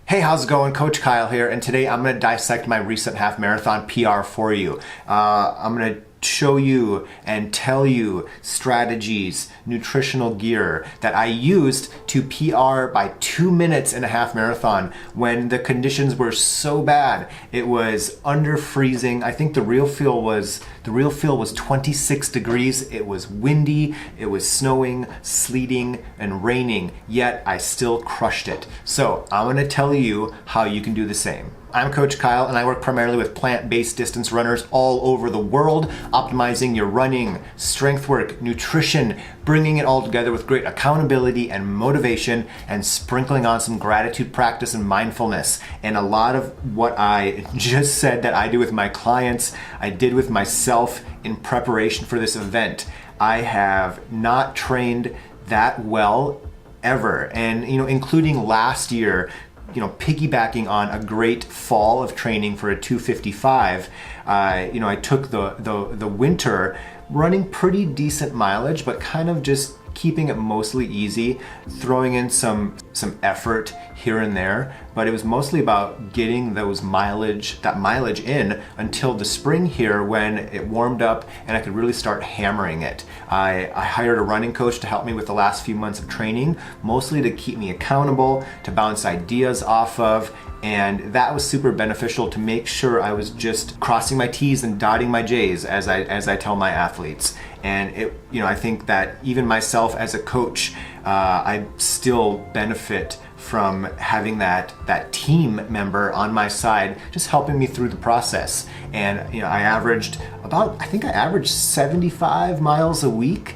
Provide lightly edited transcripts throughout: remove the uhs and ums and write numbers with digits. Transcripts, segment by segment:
Hey, how's it going? Coach Kyle here, and today I'm going to dissect my recent half marathon PR for you. I'm going to show you and tell you strategies, nutritional gear that I used to PR by 2 minutes in a half marathon when the conditions were so bad. It was under freezing. I think the real feel was 26 degrees. It was windy, it was snowing, sleeting, and raining, yet I still crushed it. So I'm going to tell you how you can do the same. I'm Coach Kyle, and I work primarily with plant-based distance runners all over the world, optimizing your running, strength work, nutrition, bringing it all together with great accountability and motivation, and sprinkling on some gratitude practice and mindfulness. And a lot of what I just said that I do with my clients, I did with myself in preparation for this event. I have not trained that well ever, and including last year, piggybacking on a great fall of training for a 255, I took the winter running pretty decent mileage, but kind of just keeping it mostly easy, throwing in some effort here and there, but it was mostly about getting that mileage in until the spring here when it warmed up and I could really start hammering it. I hired a running coach to help me with the last few months of training, mostly to keep me accountable, to bounce ideas off of, and that was super beneficial to make sure I was just crossing my T's and dotting my J's, as I tell my athletes. And I think that even myself as a coach, I still benefit from having that team member on my side, just helping me through the process. And I averaged 75 miles a week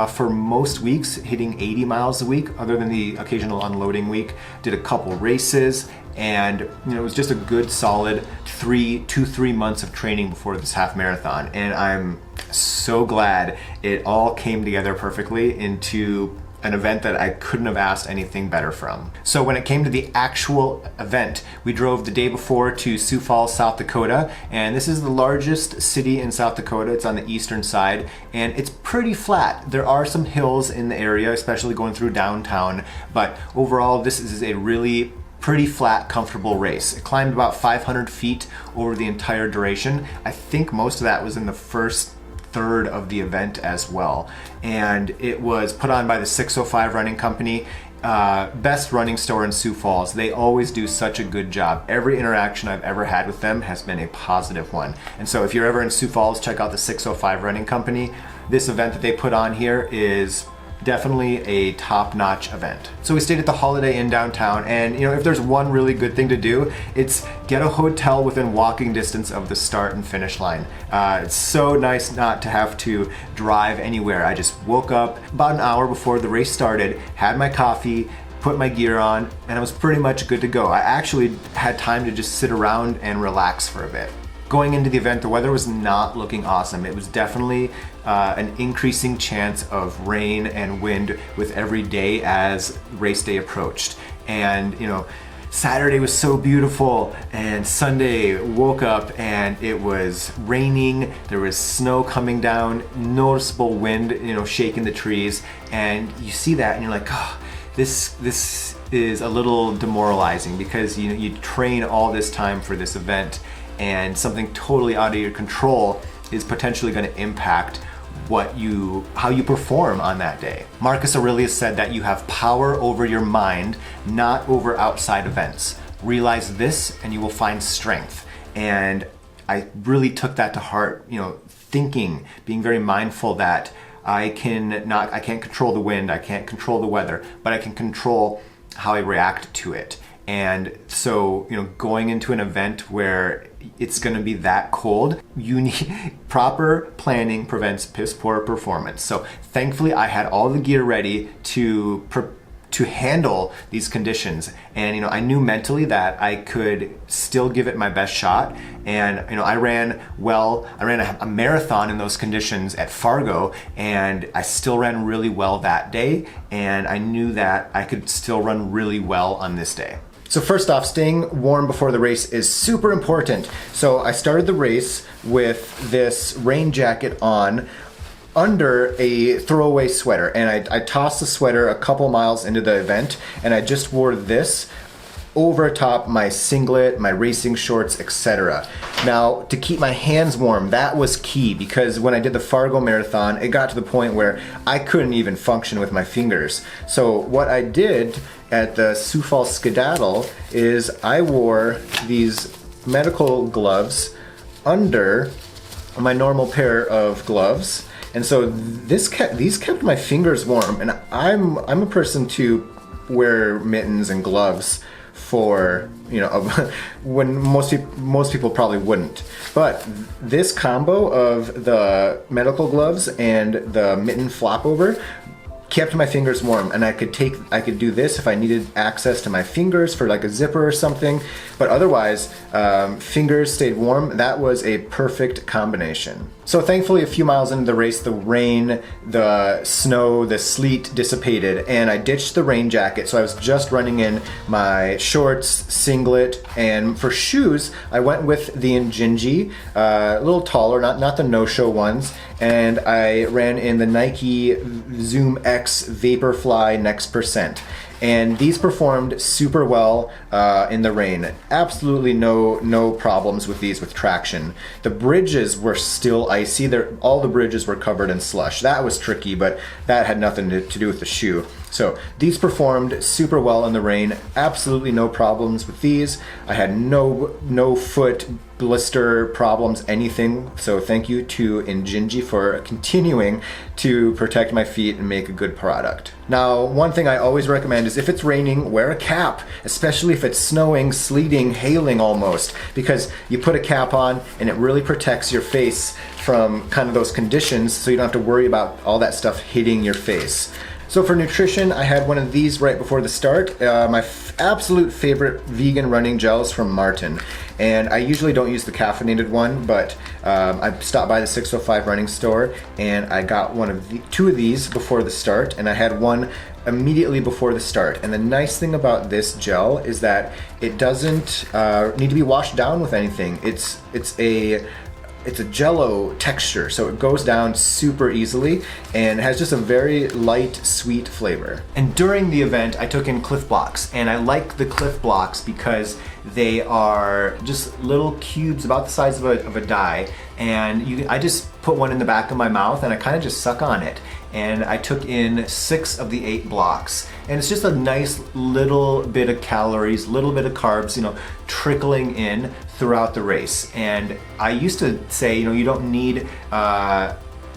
for most weeks, hitting 80 miles a week, other than the occasional unloading week. Did a couple races, and it was just a good solid 3 months of training before this half marathon. And I'm so glad it all came together perfectly into an event that I couldn't have asked anything better from. So when it came to the actual event, we drove the day before to Sioux Falls, South Dakota, and this is the largest city in South Dakota. It's on the eastern side, and it's pretty flat. There are some hills in the area, especially going through downtown, but overall this is a really pretty flat, comfortable race. It climbed about 500 feet over the entire duration. I think most of that was in the first third of the event as well. And it was put on by the 605 Running Company, best running store in Sioux Falls. They always do such a good job. Every interaction I've ever had with them has been a positive one. And so if you're ever in Sioux Falls, check out the 605 Running Company. This event that they put on here is definitely a top-notch event. So we stayed at the Holiday Inn downtown, and if there's one really good thing to do, it's get a hotel within walking distance of the start and finish line. It's so nice not to have to drive anywhere. I just woke up about an hour before the race started, had my coffee, put my gear on, and I was pretty much good to go. I actually had time to just sit around and relax for a bit. Going into the event, the weather was not looking awesome. It was definitely an increasing chance of rain and wind with every day as race day approached. And Saturday was so beautiful, and Sunday woke up and it was raining. There was snow coming down, noticeable wind, shaking the trees, and you see that and you're like, oh, this is a little demoralizing, because you train all this time for this event, and something totally out of your control is potentially going to impact how you perform on that day. Marcus Aurelius said that you have power over your mind, not over outside events. Realize this and you will find strength. And I really took that to heart, thinking, being very mindful that I can't control the wind, I can't control the weather, but I can control how I react to it. And so, going into an event where it's going to be that cold, you need proper planning prevents piss poor performance. So thankfully I had all the gear ready to handle these conditions, and I knew mentally that I could still give it my best shot. And I ran a marathon in those conditions at Fargo, and I still ran really well that day, and I knew that I could still run really well on this day. So first off, staying warm before the race is super important. So I started the race with this rain jacket on under a throwaway sweater, and I tossed the sweater a couple miles into the event, and I just wore this over top my singlet, my racing shorts, etc. Now, to keep my hands warm, that was key, because when I did the Fargo Marathon, it got to the point where I couldn't even function with my fingers. So what I did at the Sioux Falls Skedaddle is I wore these medical gloves under my normal pair of gloves, and so these kept my fingers warm. And I'm a person to wear mittens and gloves for, you know, when most people probably wouldn't. But this combo of the medical gloves and the mitten flop over kept my fingers warm, and I could do this if I needed access to my fingers for like a zipper or something, but otherwise fingers stayed warm. That was a perfect combination. So thankfully, a few miles into the race, the rain, the snow, the sleet dissipated, and I ditched the rain jacket, so I was just running in my shorts, singlet, and for shoes, I went with the Injinji, a little taller, not the no-show ones, and I ran in the Nike Zoom X Vaporfly Next Percent. And these performed super well in the rain. Absolutely no problems with these with traction. The bridges were still icy. All the bridges were covered in slush. That was tricky, but that had nothing to do with the shoe. So these performed super well in the rain. Absolutely no problems with these. I had no foot blister problems, anything. So thank you to Injinji for continuing to protect my feet and make a good product. Now, one thing I always recommend is if it's raining, wear a cap, especially if it's snowing, sleeting, hailing almost, because you put a cap on and it really protects your face from kind of those conditions, so you don't have to worry about all that stuff hitting your face. So for nutrition, I had one of these right before the start, my absolute favorite vegan running gels from Martin. And I usually don't use the caffeinated one, but I stopped by the 605 running store and I got two of these before the start, and I had one immediately before the start. And the nice thing about this gel is that it doesn't need to be washed down with anything. It's a jello texture, so it goes down super easily and has just a very light, sweet flavor. And during the event, I took in Cliff Blocks, and I like the Cliff Blocks because they are just little cubes about the size of a die, and I just put one in the back of my mouth and I kind of just suck on it. And I took in 6 of the 8 blocks, and it's just a nice little bit of calories, little bit of carbs, you know, trickling in throughout the race. And I used to say, you know, you don't need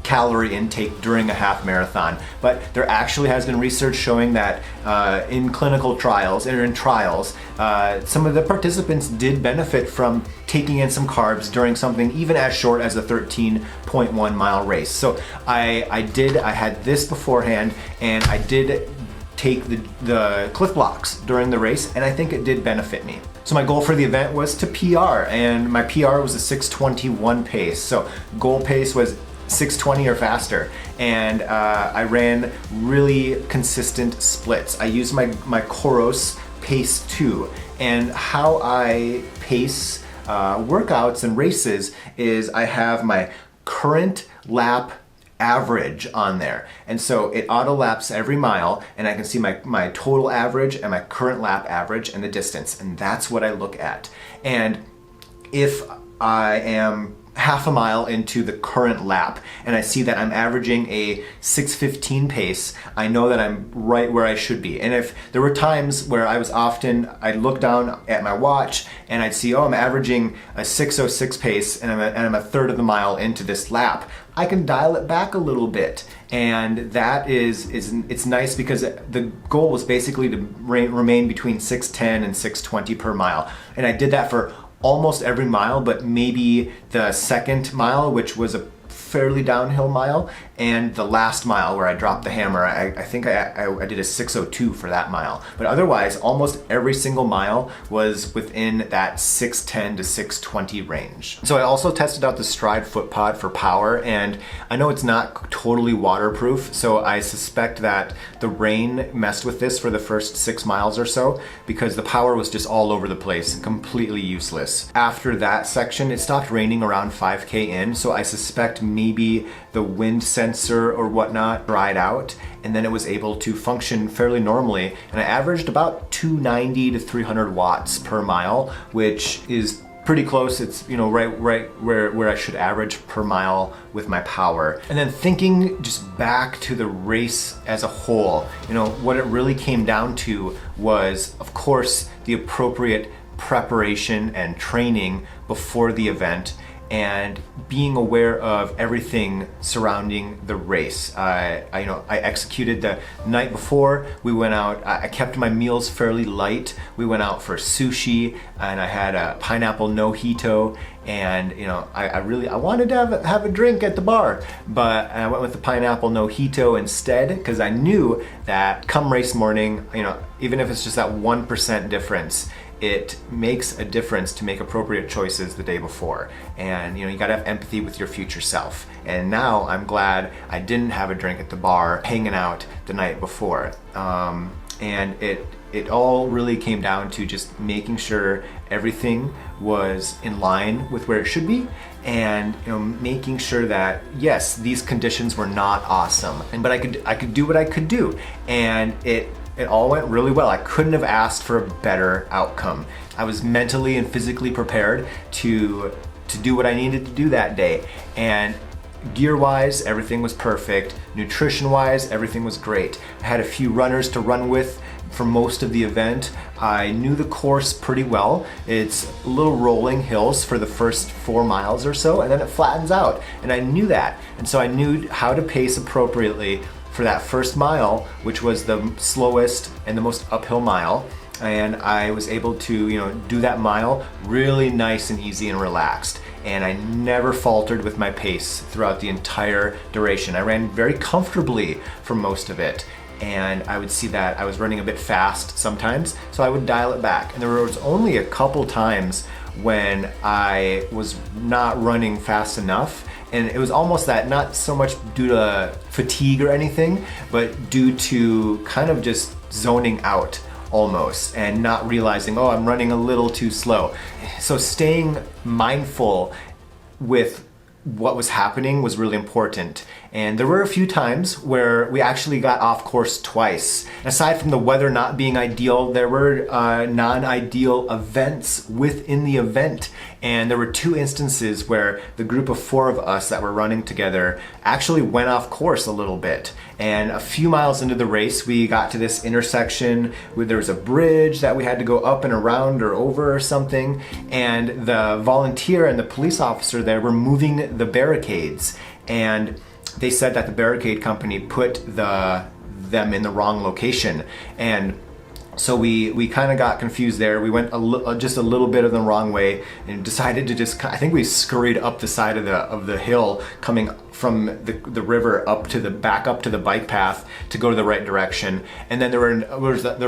calorie intake during a half marathon, but there actually has been research showing that in clinical trials or in trials, some of the participants did benefit from taking in some carbs during something even as short as a 13.1 mile race. So I had this beforehand, and I did take the Cliff Blocks during the race, and I think it did benefit me. So my goal for the event was to PR, and my PR was a 6:21 pace. So goal pace was 6:20 or faster, and I ran really consistent splits. I used my Coros Pace 2, and how I pace workouts and races is I have my current lap average on there, and so it auto laps every mile, and I can see my total average and my current lap average and the distance, and that's what I look at. And if I am half a mile into the current lap and I see that I'm averaging a 6:15 pace, I know that I'm right where I should be. And if there were times where I'd look down at my watch and I'd see, oh, I'm averaging a 6:06 pace and I'm a third of the mile into this lap, I can dial it back a little bit. And that it's nice because the goal was basically to remain between 6:10 and 6:20 per mile. And I did that for almost every mile, but maybe the second mile, which was a fairly downhill mile, and the last mile where I dropped the hammer, I think I did a 6:02 for that mile. But otherwise, almost every single mile was within that 6:10 to 6:20 range. So I also tested out the Stride Foot Pod for power, and I know it's not totally waterproof, so I suspect that the rain messed with this for the first 6 miles or so, because the power was just all over the place, completely useless. After that section, it stopped raining around 5K in, so I suspect maybe the wind sensor sensor or whatnot dried out, and then it was able to function fairly normally. And I averaged about 290 to 300 watts per mile, which is pretty close. It's, you know, right where I should average per mile with my power. And then thinking just back to the race as a whole, you know, what it really came down to was, of course, the appropriate preparation and training before the event, and being aware of everything surrounding the race. I executed the night before. We went out, I kept my meals fairly light. We went out for sushi, and I had a pineapple mojito, and you know, I wanted to have a drink at the bar, but I went with the pineapple mojito instead, because I knew that come race morning, you know, even if it's just that 1% difference, it makes a difference to make appropriate choices the day before. And you know, you gotta have empathy with your future self. And now I'm glad I didn't have a drink at the bar hanging out the night before. And it all really came down to just making sure everything was in line with where it should be, and you know, making sure that yes, these conditions were not awesome, but I could do what I could do, and it all went really well. I couldn't have asked for a better outcome. I was mentally and physically prepared to do what I needed to do that day. And gear-wise, everything was perfect. Nutrition-wise, everything was great. I had a few runners to run with for most of the event. I knew the course pretty well. It's little rolling hills for the first 4 miles or so, and then it flattens out. And I knew that. And so I knew how to pace appropriately for that first mile, which was the slowest and the most uphill mile. And I was able to, you know, do that mile really nice and easy and relaxed. And I never faltered with my pace throughout the entire duration. I ran very comfortably for most of it. And I would see that I was running a bit fast sometimes, so I would dial it back. And there was only a couple times when I was not running fast enough. And it was almost that, not so much due to fatigue or anything, but due to kind of just zoning out almost and not realizing, oh, I'm running a little too slow. So staying mindful with what was happening was really important. And there were a few times where we actually got off course twice. Aside from the weather not being ideal, there were non-ideal events within the event. And there were 2 instances where the group of 4 of us that were running together actually went off course a little bit. And a few miles into the race, we got to this intersection where there was a bridge that we had to go up and around or over or something. And the volunteer and the police officer there were moving the barricades. And they said that the barricade company put them in the wrong location. And so we kind of got confused there. We went just a little bit of the wrong way and decided to just, I think we scurried up the side of the hill coming from the river back up to the bike path to go to the right direction. And then there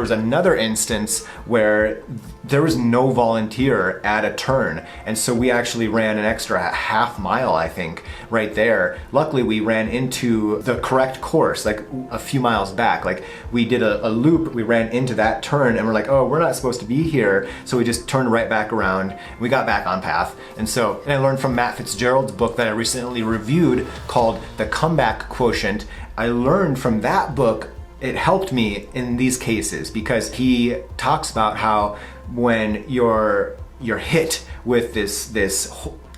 was another instance where there was no volunteer at a turn, and so we actually ran an extra half mile, I think, right there. Luckily we ran into the correct course like a few miles back. Like we did a loop, we ran into that turn, and we're like, oh, we're not supposed to be here, so we just turned right back around. We got back on path. And I learned from Matt Fitzgerald's book that I recently reviewed called The Comeback Quotient. I learned from that book, it helped me in these cases, because he talks about how when you're hit with this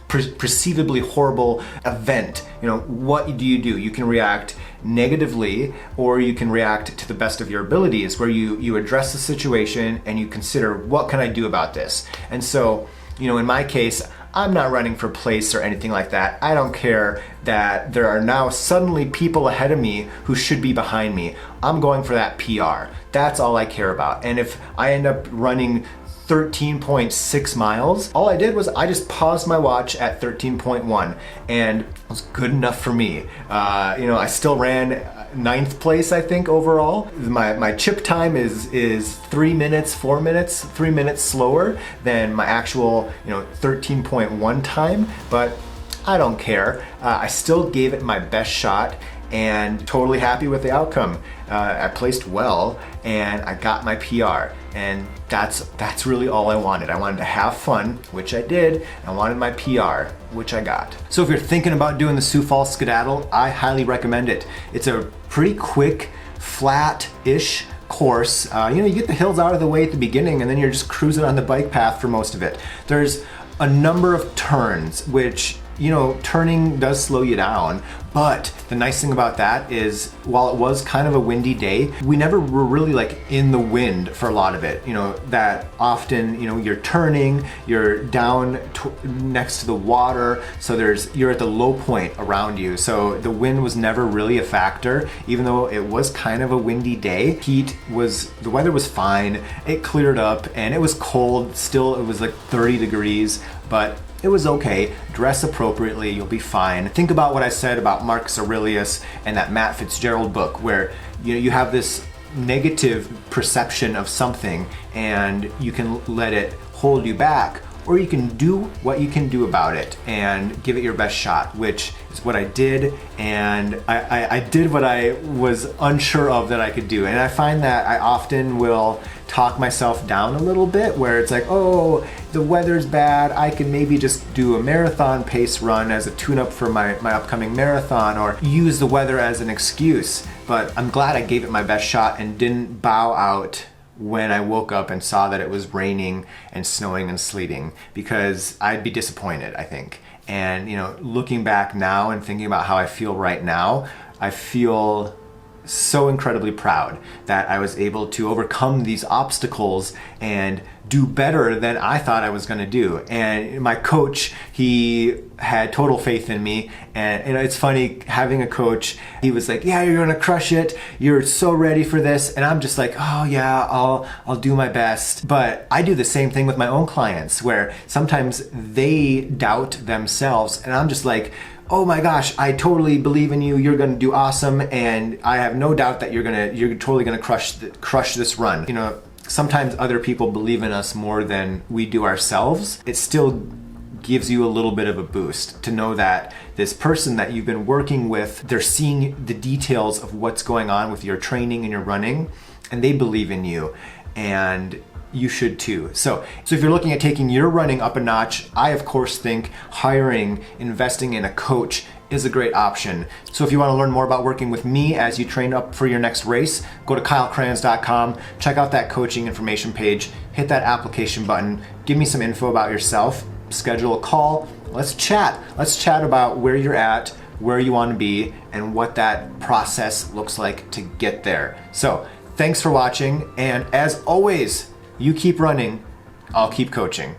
perceivably horrible event, you know, what do? You can react negatively, or you can react to the best of your abilities, where you address the situation and you consider, what can I do about this? And so, you know, in my case, I'm not running for place or anything like that. I don't care that there are now suddenly people ahead of me who should be behind me. I'm going for that PR. That's all I care about. And if I end up running 13.6 miles, all I did was I just paused my watch at 13.1, and it was good enough for me. You know, I still ran 9th place, I think, overall. My chip time is 3 minutes, 4 minutes, 3 minutes slower than my actual, you know, 13.1 time, but I don't care. I still gave it my best shot, and totally happy with the outcome. I placed well and I got my PR, and that's really all I wanted. I wanted to have fun, which I did. I wanted my PR, which I got. So if you're thinking about doing the Sioux Falls Skedaddle, I highly recommend it. It's a pretty quick, flat-ish course. You get the hills out of the way at the beginning, and then you're just cruising on the bike path for most of it. There's a number of turns, which turning does slow you down, but the nice thing about that is, while it was kind of a windy day, we never were really like in the wind for a lot of it. That often, you're turning, you're down next to the water, so you're at the low point around you. So the wind was never really a factor, even though it was kind of a windy day. The weather was fine, it cleared up, and it was cold still. It was like 30 degrees, but it was okay. Dress appropriately, you'll be fine. Think about what I said about Marcus Aurelius and that Matt Fitzgerald book, where you have this negative perception of something and you can let it hold you back, or you can do what you can do about it and give it your best shot, which is what I did. And I did what I was unsure of that I could do. And I find that I often will talk myself down a little bit, where it's like, oh, the weather's bad, I can maybe just do a marathon pace run as a tune-up for my upcoming marathon, or use the weather as an excuse. But I'm glad I gave it my best shot and didn't bow out when I woke up and saw that it was raining and snowing and sleeting, because I'd be disappointed, I think. And looking back now and thinking about how I feel right now, I feel so incredibly proud that I was able to overcome these obstacles and do better than I thought I was going to do. And my coach, he had total faith in me. And it's funny having a coach. He was like, yeah, you're going to crush it. You're so ready for this. And I'm just like, oh yeah, I'll do my best. But I do the same thing with my own clients, where sometimes they doubt themselves. And I'm just like, oh my gosh, I totally believe in you. You're gonna do awesome, and I have no doubt that you're totally gonna crush this run. Sometimes other people believe in us more than we do ourselves. It still gives you a little bit of a boost to know that this person that you've been working with, they're seeing the details of what's going on with your training and your running, and they believe in you, and you should too. So if you're looking at taking your running up a notch, I of course think investing in a coach is a great option. So if you want to learn more about working with me as you train up for your next race, go to kylecrayons.com, check out that coaching information page, hit that application button, give me some info about yourself, schedule a call, let's chat. Let's chat about where you're at, where you want to be, and what that process looks like to get there. So thanks for watching, and as always, you keep running, I'll keep coaching.